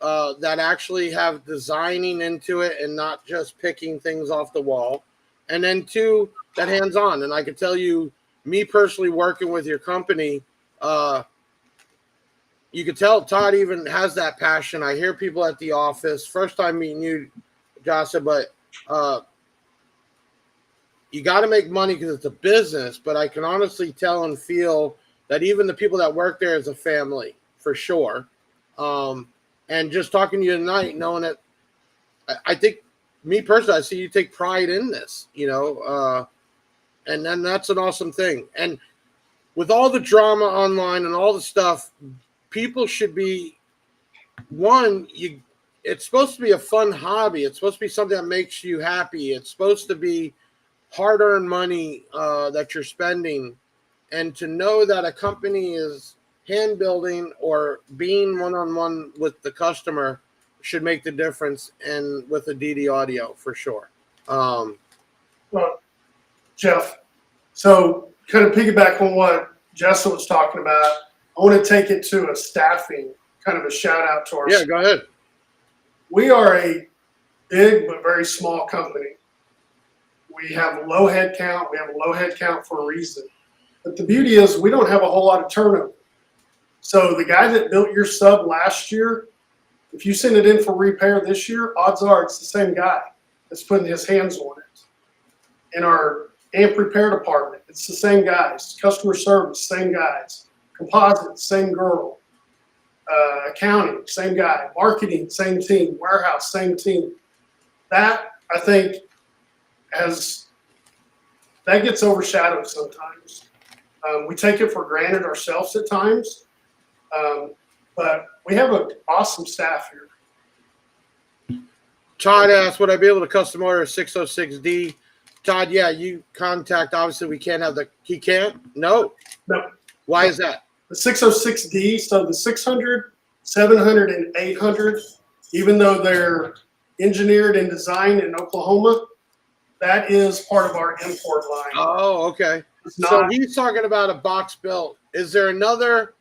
that actually have designing into it and not just picking things off the wall. And then two, that hands-on. And I can tell you, me personally working with your company, you can tell Todd even has that passion. I hear people at the office, first time meeting you, Jossa, but you got to make money because it's a business. But I can honestly tell and feel that even the people that work there is a family, for sure. And just talking to you tonight, knowing that, I think, me personally, I see you take pride in this, you know, and then that's an awesome thing. And with all the drama online and all the stuff, people should be, it's supposed to be a fun hobby. It's supposed to be something that makes you happy. It's supposed to be hard-earned money that you're spending. And to know that a company is hand building or being one-on-one with the customer should make the difference, and with the DD Audio, for sure. Well, Jeff, so kind of piggyback on what Jessa was talking about, I want to take it to a staffing, kind of a shout out to our Yeah, go ahead. We are a big but very small company. We have a low head count. We have a low head count for a reason. But the beauty is we don't have a whole lot of turnover. So the guy that built your sub last year, if you send it in for repair this year, odds are it's the same guy that's putting his hands on it. In our amp repair department, it's the same guys. Customer service, same guys. Composite, same girl. Accounting, same guy. Marketing, same team. Warehouse, same team. That, I think, that gets overshadowed sometimes. We take it for granted ourselves at times, but we have an awesome staff here. Todd asked, would I be able to custom order a 606D? Todd, yeah, you contact, obviously we can't have he can't? No. Why is that? The 606D, so the 600, 700, and 800, even though they're engineered and designed in Oklahoma, that is part of our import line. Oh, okay. So he's talking about a box built. Is there another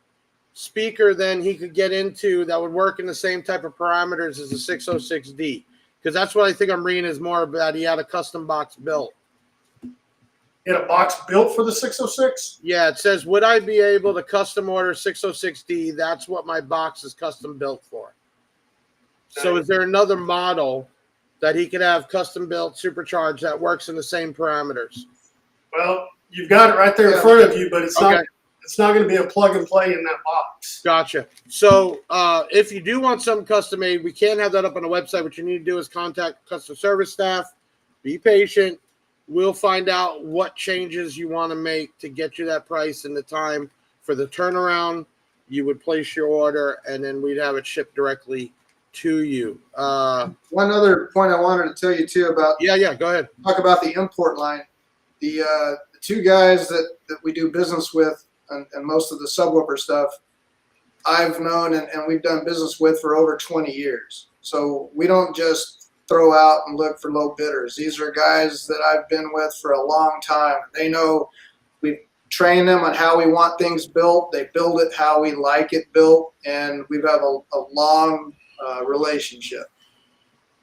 speaker then he could get into that would work in the same type of parameters as the 606D? Because that's what I think I'm reading is more about. He had a custom box built. In a box built for the 606? Yeah, it says, would I be able to custom order 606D? That's what my box is custom built for. So is there another model that he could have custom built, supercharged, that works in the same parameters? Well, you've got it right there in front of you, but it's not going to be a plug and play in that box. Gotcha. So if you do want something custom made, we can't have that up on the website. What you need to do is contact customer service staff, be patient, we'll find out what changes you want to make to get you that price and the time for the turnaround. You would place your order, and then we'd have it shipped directly to you. One other point I wanted to tell you too about. Yeah, go ahead. Talk about the import line. The two guys that we do business with and most of the subwoofer stuff, I've known and we've done business with for over 20 years. So we don't just throw out and look for low bidders. These are guys that I've been with for a long time. They know we train them on how we want things built. They build it how we like it built, and we've had a long relationship.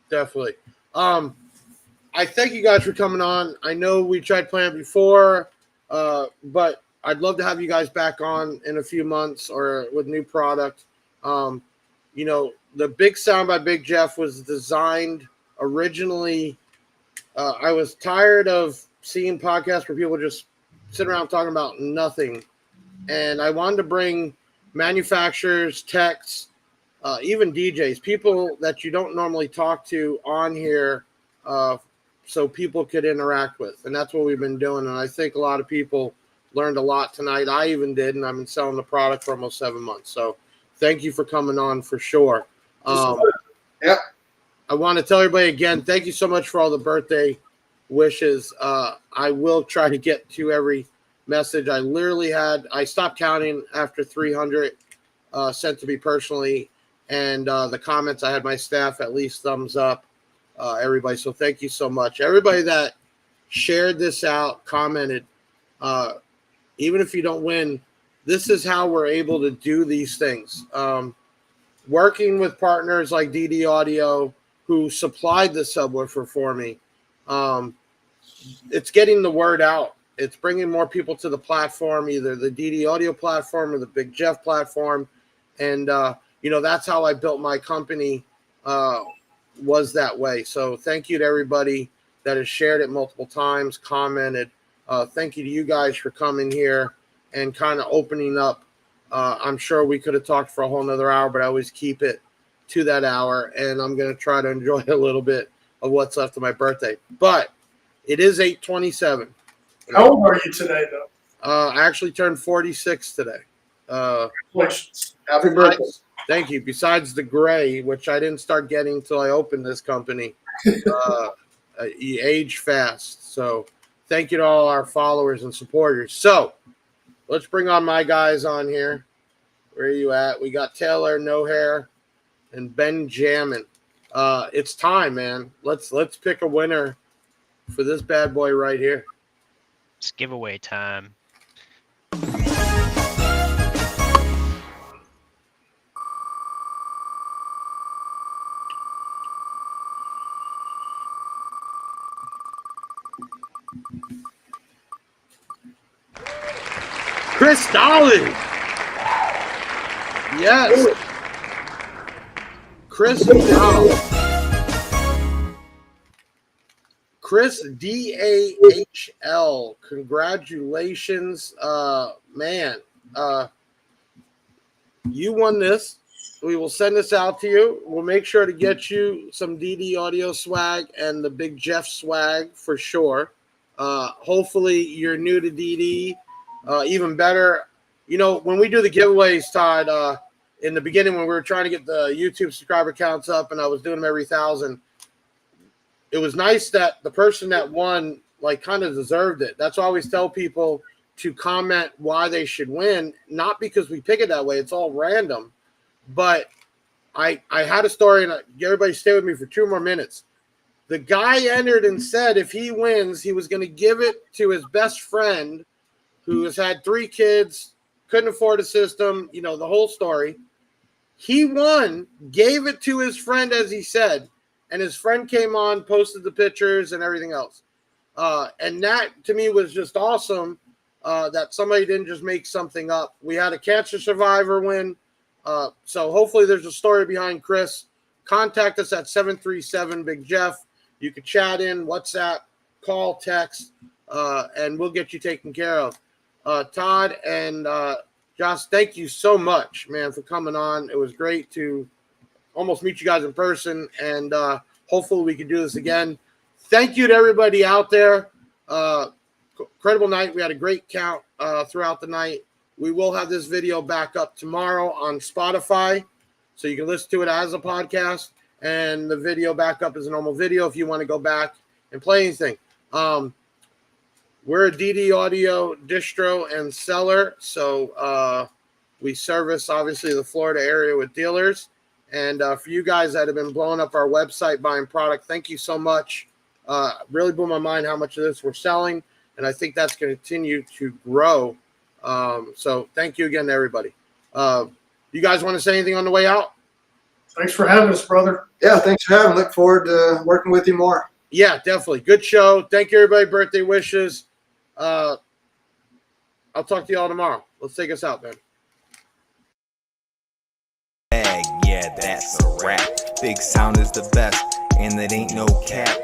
Definitely. I thank you guys for coming on. I know we tried playing it before, but I'd love to have you guys back on in a few months or with new product. The Big Sound by Big Jeff was designed originally. I was tired of seeing podcasts where people just sit around talking about nothing. And I wanted to bring manufacturers, techs, even DJs, people that you don't normally talk to on here, so people could interact with. And that's what we've been doing. And I think a lot of people learned a lot tonight. I even did, and I've been selling the product for almost 7 months. So thank you for coming on for sure. Yep. I want to tell everybody again, thank you so much for all the birthday wishes. I will try to get to every message. I stopped counting after 300 sent to me personally. And the comments, I had my staff at least thumbs up, everybody. So thank you so much. Everybody that shared this out, commented, even if you don't win, this is how we're able to do these things. Working with partners like DD Audio, who supplied the subwoofer for me, it's getting the word out. It's bringing more people to the platform, either the DD Audio platform or the Big Jeff platform. And, that's how I built my company, was that way. So thank you to everybody that has shared it multiple times, commented. Thank you to you guys for coming here and kind of opening up. I'm sure we could have talked for a whole nother hour, but I always keep it to that hour. And I'm going to try to enjoy a little bit of what's left of my birthday. But it is 8/27. How old are you today, though? I actually turned 46 today. Congratulations. Happy birthday. Thank you. Besides the gray, which I didn't start getting until I opened this company, you age fast. So thank you to all our followers and supporters. So let's bring on my guys on here. Where are you at? We got Taylor, No Hair, and Benjamin. It's time, man. Let's pick a winner for this bad boy right here. It's giveaway time. Chris Dolly. Yes. Chris Dolly. Chris DAHL. Congratulations. Man. You won this. We will send this out to you. We'll make sure to get you some DD Audio swag and the Big Jeff swag for sure. Hopefully you're new to DD. Even better, when we do the giveaways, Todd, in the beginning when we were trying to get the YouTube subscriber counts up and I was doing them every 1,000, it was nice that the person that won kind of deserved it. That's why I always tell people to comment why they should win, not because we pick it that way. It's all random. But I had a story, and everybody stay with me for 2 more minutes. The guy entered and said if he wins, he was going to give it to his best friend who has had 3 kids, couldn't afford a system, the whole story. He won, gave it to his friend, as he said, and his friend came on, posted the pictures and everything else. And that, to me, was just awesome, that somebody didn't just make something up. We had a cancer survivor win, so hopefully there's a story behind Chris. Contact us at 737-BIG-JEFF. You can chat in, WhatsApp, call, text, and we'll get you taken care of. Todd and Josh, thank you so much, man, for coming on. It was great to almost meet you guys in person, and hopefully we can do this again. Thank you to everybody out there. Incredible night. We had a great count throughout the night. We will have this video back up tomorrow on Spotify, so you can listen to it as a podcast, and the video back up as a normal video if you want to go back and play anything. We're a DD Audio distro and seller, so we service, obviously, the Florida area with dealers. And for you guys that have been blowing up our website buying product, thank you so much. Really blew my mind how much of this we're selling, and I think that's going to continue to grow. So thank you again to everybody. You guys want to say anything on the way out? Thanks for having us, brother. Yeah, thanks for having me. Look forward to working with you more. Yeah, definitely. Good show. Thank you, everybody. Birthday wishes. I'll talk to you all tomorrow. Let's take us out, man. Yeah, that's a wrap. Big Sound is the best, and that ain't no cap.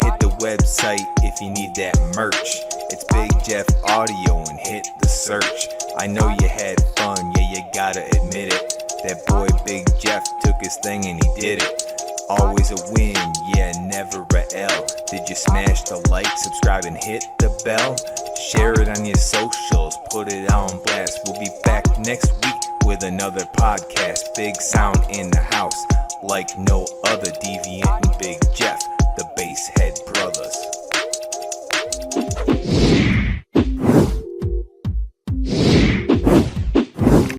Hit the website if you need that merch. It's Big Jeff Audio and hit the search. I know you had fun, yeah, you gotta admit it. That boy Big Jeff took his thing and he did it. Always a win, yeah, never a L. Did you smash the like, subscribe, and hit the bell? Share it on your socials, put it on blast. We'll be back next week with another podcast. Big Sound in the house, like no other. Deviant and Big Jeff, the Basshead Brothers.